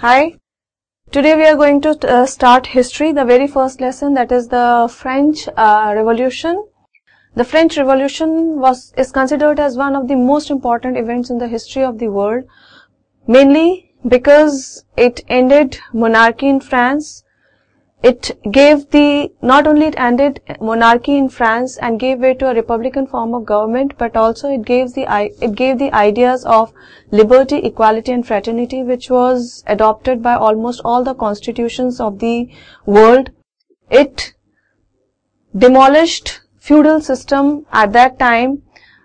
Hi, today we are going to start history, the very first lesson, that is the French Revolution. The French Revolution is considered as one of the most important events in the history of the world, mainly because it ended monarchy in France. Not only it ended monarchy in France and gave way to a republican form of government, but also it gave the ideas of liberty, equality and fraternity, which was adopted by almost all the constitutions of the world. It demolished feudal system at that time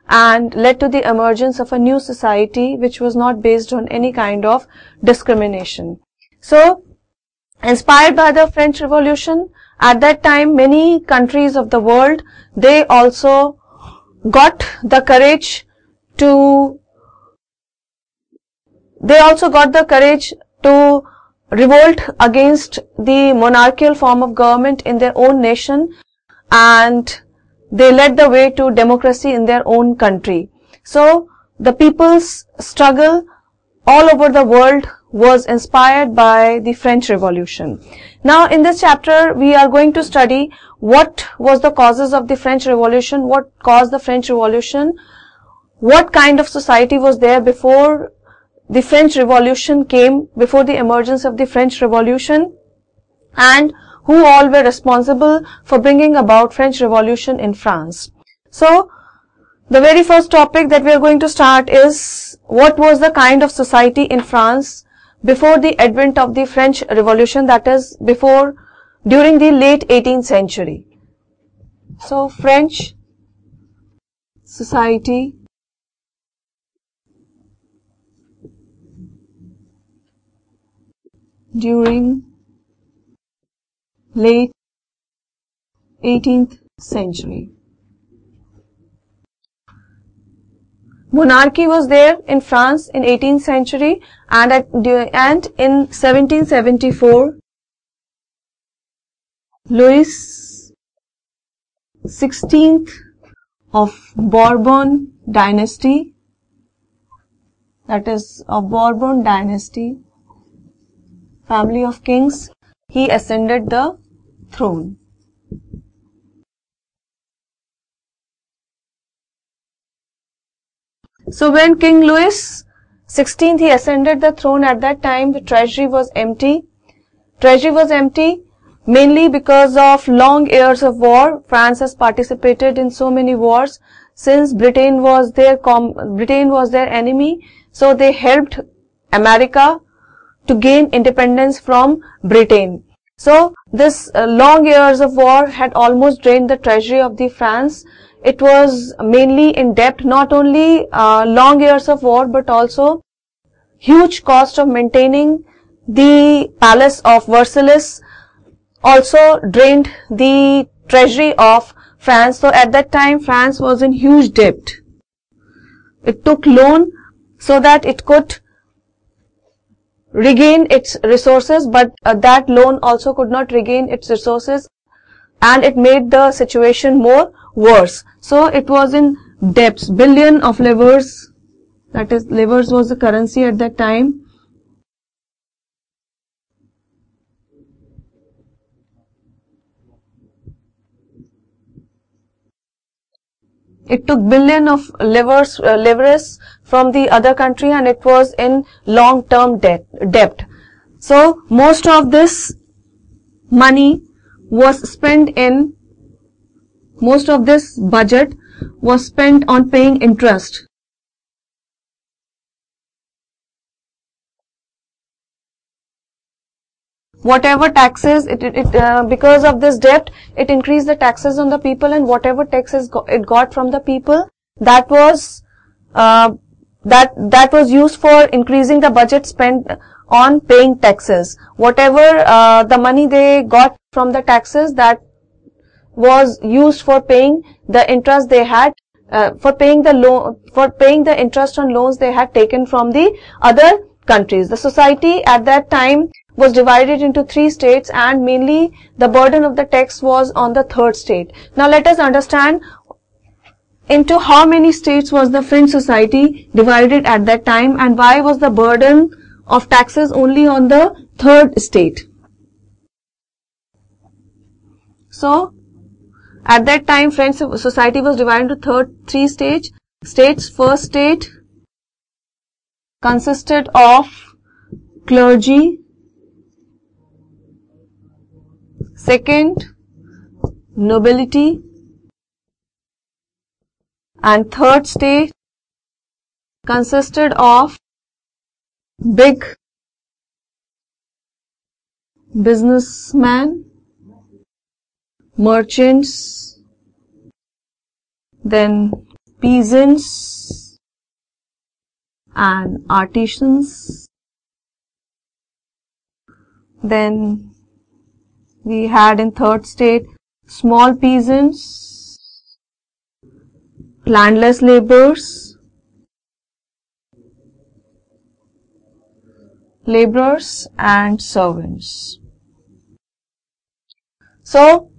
and led to the emergence of a new society which was not based on any kind of discrimination. So, inspired by the French Revolution, at that time many countries of the world, they also got the courage to revolt against the monarchical form of government in their own nation, and they led the way to democracy in their own country. So the people's struggle all over the world was inspired by the French Revolution. Now in this chapter we are going to study what was the causes of the French Revolution, what caused the French Revolution, what kind of society was there before the French Revolution came, before the emergence of the French Revolution, and who all were responsible for bringing about French Revolution in France. So the very first topic that we are going to start is what was the kind of society in France before the advent of the French Revolution, that is during the late 18th century. So French society during late 18th century. Monarchy was there in France in 18th century, and in 1774 Louis XVI of Bourbon dynasty, that is of Bourbon dynasty, family of kings, he ascended the throne. So when King Louis XVI he ascended the throne, at that time the treasury was empty. Treasury was empty mainly because of long years of war. France has participated in so many wars since Britain was their enemy. So they helped America to gain independence from Britain. So this long years of war had almost drained the treasury of the France. It was mainly in debt. Not only long years of war, but also huge cost of maintaining the palace of Versailles also drained the treasury of France. So at that time France was in huge debt. It took loan so that it could regain its resources, but that loan also could not regain its resources, and it made the situation more worse. So it was in debts, billion of livres, that is livres was the currency at that time. It took billion of livres from the other country, and it was in long-term debt. So most of this money was spent in, most of this budget was spent on paying interest. Whatever taxes, because of this debt, it increased the taxes on the people, and whatever taxes it got from the people, that was used for increasing the budget spent on paying taxes. Whatever the money they got from the taxes, that was used for paying the interest they had, for paying the interest on loans they had taken from the other countries. The society at that time was divided into 3 states, and mainly the burden of the tax was on the 3rd state. Now let us understand into how many states was the French society divided at that time, and why was the burden of taxes only on the third state. So, at that time, French society was divided into three states. First state consisted of clergy. Second, nobility. And third state consisted of big businessmen, merchants, then peasants and artisans. Then we had in third state small peasants, landless laborers, and servants. So,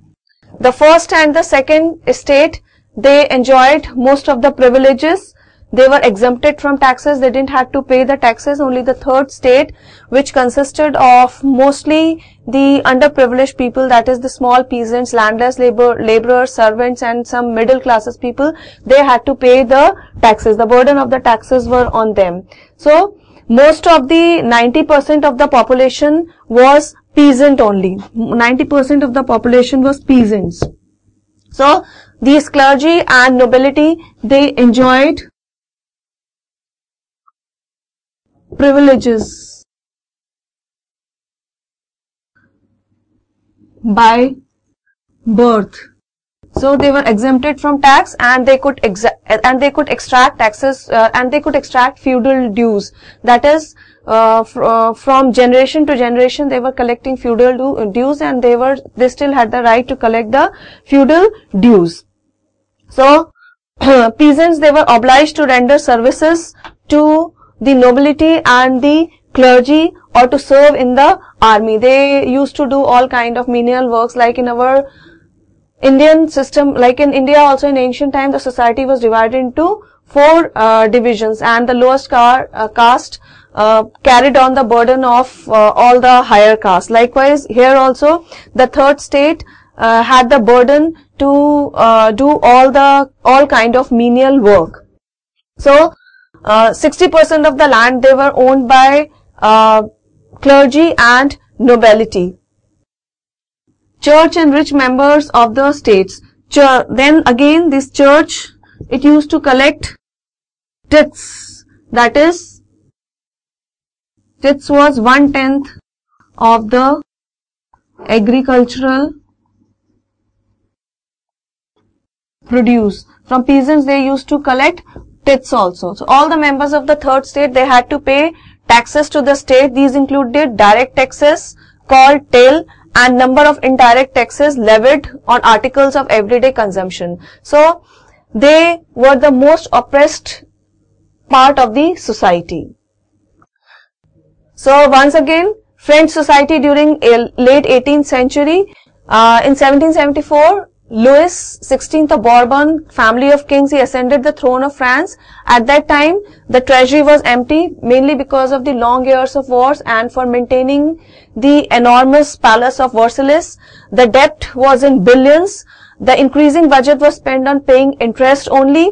the first and the second state, they enjoyed most of the privileges. They were exempted from taxes. They didn't have to pay the taxes. Only the third state, which consisted of mostly the underprivileged people, that is the small peasants, landless laborers, servants, and some middle classes people, they had to pay the taxes. The burden of the taxes were on them. So, most of the 90% of the population was peasant only. 90% of the population was peasants. So, these clergy and nobility, they enjoyed privileges by birth. So they were exempted from tax, and they could extract taxes, and they could extract feudal dues. That is, from generation to generation, they were collecting feudal dues, and they still had the right to collect the feudal dues. So peasants, they were obliged to render services to the nobility and the clergy, or to serve in the army. They used to do all kind of menial works, like in our Indian system, like in India also in ancient time, the society was divided into four divisions, and the lowest caste carried on the burden of all the higher castes. Likewise, here also the third state had the burden to do all kind of menial work. So 60% of the land, they were owned by clergy and nobility. Church and rich members of the states. Then again, this church, it used to collect tithes. That is, tithes was 1/10 of the agricultural produce. From peasants, they used to collect tithes also. So all the members of the third state, they had to pay taxes to the state. These included direct taxes called taille, and number of indirect taxes levied on articles of everyday consumption. So they were the most oppressed part of the society. So once again, French society during late 18th century, in 1774, Louis XVI of Bourbon, family of kings, he ascended the throne of France. At that time, the treasury was empty, mainly because of the long years of wars, and for maintaining the enormous palace of Versailles. The debt was in billions. The increasing budget was spent on paying interest only.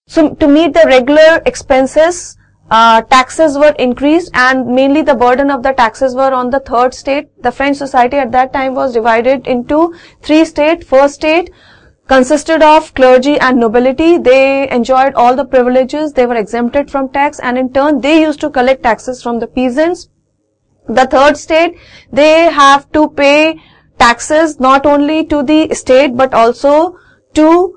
So to meet the regular expenses, taxes were increased, and mainly the burden of the taxes were on the third state. The French society at that time was divided into three states. First state consisted of clergy and nobility. They enjoyed all the privileges. They were exempted from tax, and in turn they used to collect taxes from the peasants. The third state, they have to pay taxes not only to the state but also to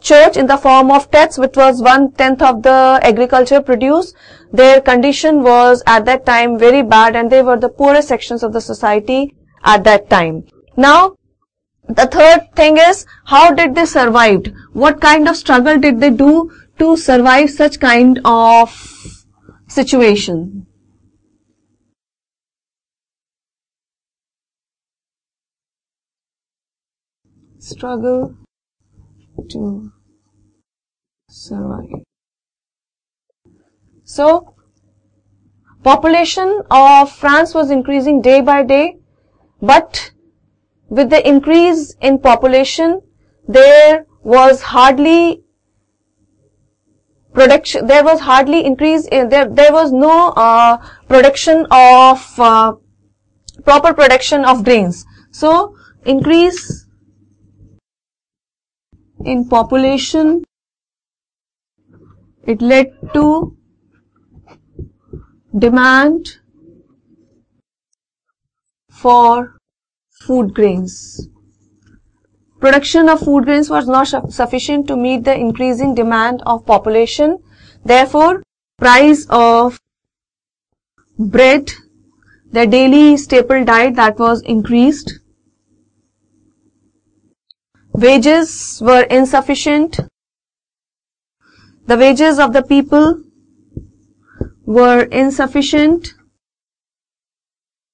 church in the form of tithes, which was 1/10 of the agriculture produce. Their condition was at that time very bad, and they were the poorest sections of the society at that time. Now, the third thing is, how did they survive? What kind of struggle did they do to survive such kind of situation? Struggle to survive. So, Population of France was increasing day by day, but with the increase in population, there was hardly production. There was hardly increase. There was no production of proper production of grains. So, increase in population, it led to demand for food grains. Production of food grains was not sufficient to meet the increasing demand of population. Therefore, price of bread, the daily staple diet, that was increased. Wages were insufficient. The wages of the people were insufficient.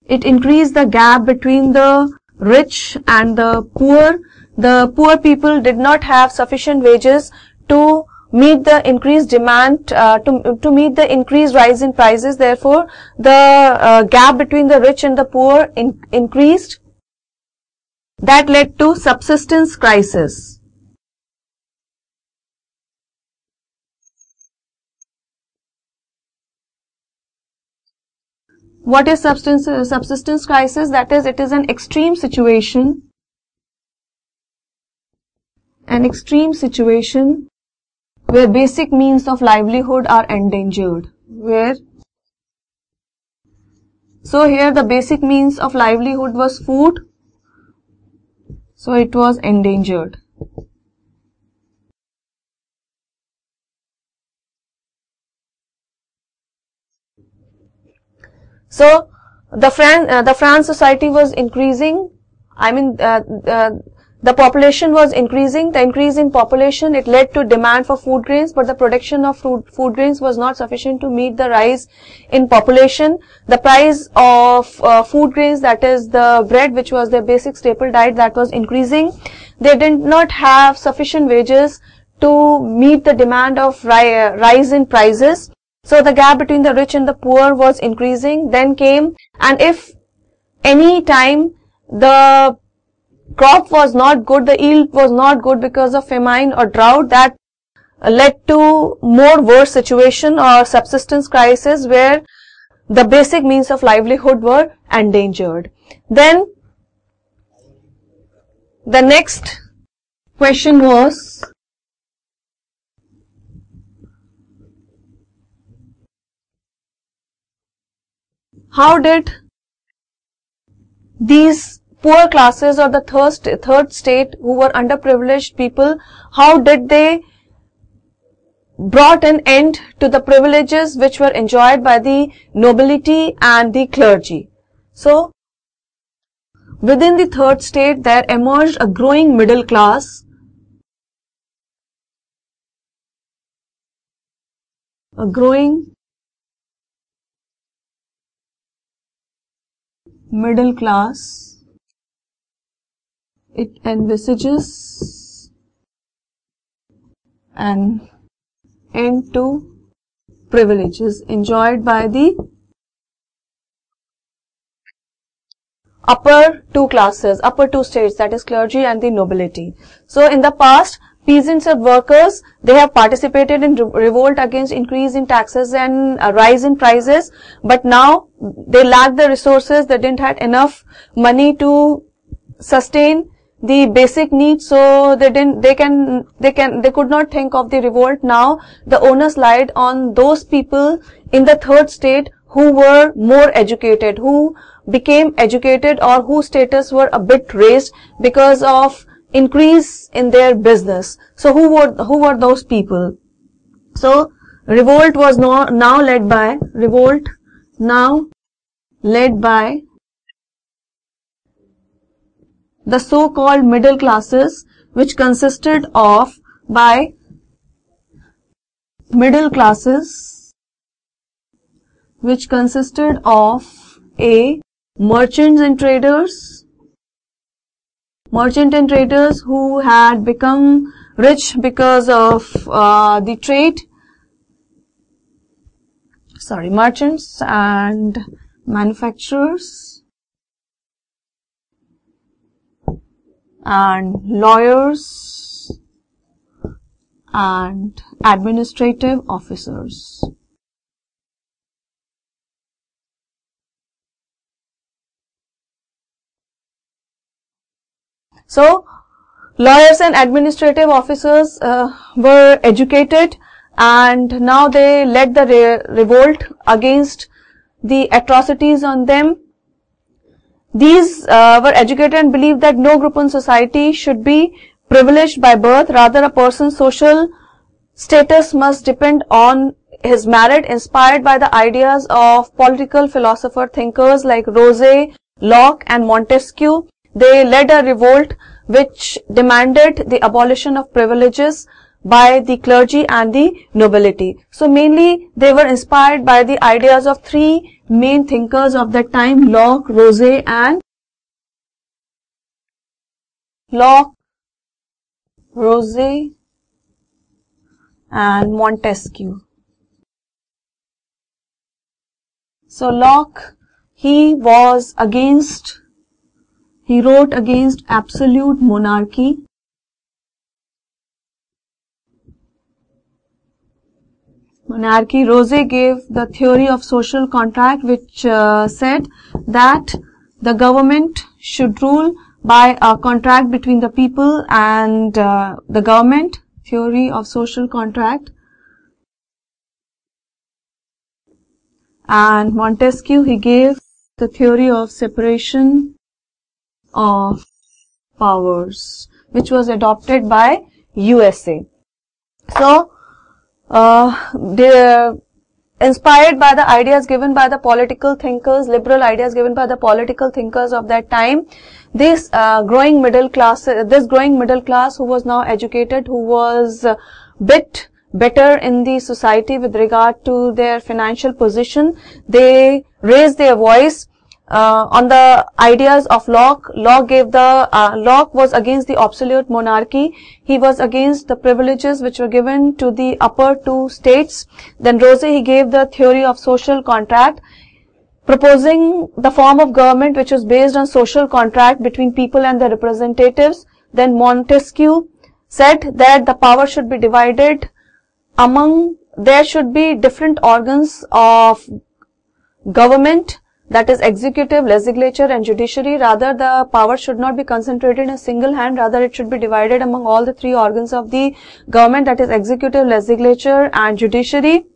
It increased the gap between the rich and the poor. The poor people did not have sufficient wages to meet the increased demand, to meet the increased rise in prices. Therefore, the gap between the rich and the poor increased. That led to subsistence crisis. What is subsistence crisis? That is, it is an extreme situation. An extreme situation where basic means of livelihood are endangered. So here the basic means of livelihood was food. So it was endangered. So the France society was increasing. The population was increasing. The increase in population, it led to demand for food grains, but the production of food grains was not sufficient to meet the rise in population. The price of food grains, that is the bread, which was their basic staple diet, that was increasing. They did not have sufficient wages to meet the demand of rise in prices. So the gap between the rich and the poor was increasing. Then came, and if any time the crop was not good, the yield was not good because of famine or drought, that led to more worse situation or subsistence crisis where the basic means of livelihood were endangered. Then the next question was, how did these poor classes or the third state who were underprivileged people, how did they brought an end to the privileges which were enjoyed by the nobility and the clergy? So, within the third state there emerged a growing middle class, a growing middle class. It envisages an end to privileges enjoyed by the upper two classes, upper two states, that is clergy and the nobility. So in the past, peasants and workers, they have participated in revolt against increase in taxes and rise in prices, but now they lack the resources. They didn't have enough money to sustain the basic needs, so they could not think of the revolt. Now the onus lied on those people in the third state who were more educated, who became educated, or whose status were a bit raised because of increase in their business. So who were those people? So revolt was now led by the so-called middle classes, which consisted of A, merchants and traders, who had become rich because of the trade. merchants and manufacturers and lawyers and administrative officers. So, lawyers and administrative officers were educated, and now they led the revolt against the atrocities on them. These were educated and believed that no group in society should be privileged by birth. Rather, a person's social status must depend on his merit, inspired by the ideas of political philosopher thinkers like Rousseau, Locke and Montesquieu. They led a revolt which demanded the abolition of privileges by the clergy and the nobility. So mainly they were inspired by the ideas of three main thinkers of that time: Locke, Rousseau and Montesquieu. So Locke, he wrote against absolute monarchy. Rousseau gave the theory of social contract, which said that the government should rule by a contract between the people and the government. Theory of social contract. And Montesquieu, he gave the theory of separation of powers, which was adopted by USA. So, inspired by the ideas given by the political thinkers, liberal ideas given by the political thinkers of that time, this growing middle class who was now educated, who was bit better in the society with regard to their financial position, they raised their voice on the ideas of Locke. Locke was against the absolute monarchy. He was against the privileges which were given to the upper two states. Then Rousseau, he gave the theory of social contract, proposing the form of government which was based on social contract between people and their representatives. Then Montesquieu said that the power should be divided there should be different organs of government, that is executive, legislature and judiciary. Rather, the power should not be concentrated in a single hand, rather it should be divided among all the three organs of the government, that is executive, legislature and judiciary.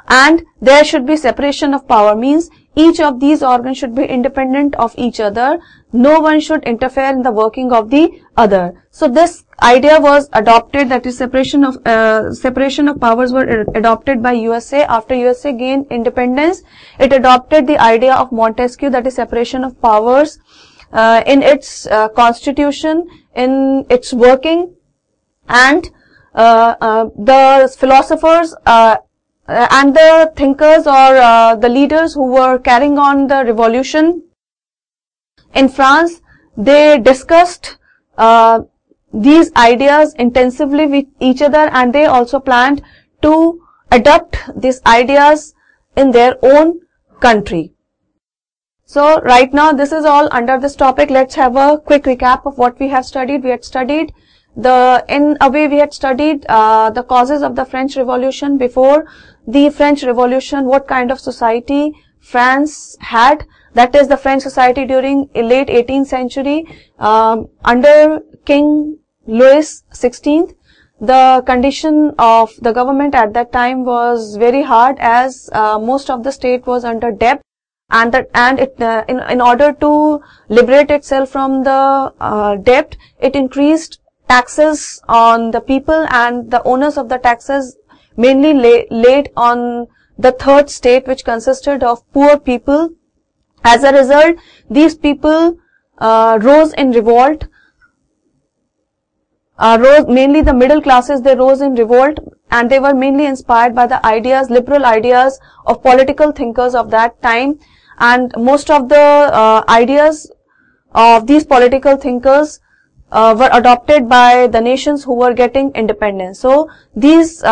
And there should be separation of power, means each of these organs should be independent of each other. No one should interfere in the working of the other. So this idea was adopted, that is separation of powers were adopted by USA. After USA gained independence, it adopted the idea of Montesquieu, that is separation of powers, in its constitution, in its working, and the philosophers and the thinkers or the leaders who were carrying on the revolution in France, they discussed these ideas intensively with each other, and they also planned to adopt these ideas in their own country. So right now this is all under this topic. Let's have a quick recap of what we have studied. We had studied the causes of the French Revolution. Before the French Revolution, what kind of society France had, that is the French society during late 18th century under King Louis XVI. The condition of the government at that time was very hard, as most of the state was under debt, and in order to liberate itself from the debt, it increased taxes on the people, and the owners of the taxes mainly laid on the third state, which consisted of poor people. As a result, these people rose in revolt. Mainly the middle classes, they rose in revolt, and they were mainly inspired by the ideas, liberal ideas of political thinkers of that time. And most of the ideas of these political thinkers were adopted by the nations who were getting independence. So these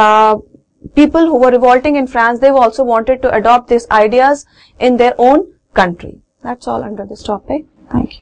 people who were revolting in France, they also wanted to adopt these ideas in their own country. That's all under this topic. Thank you.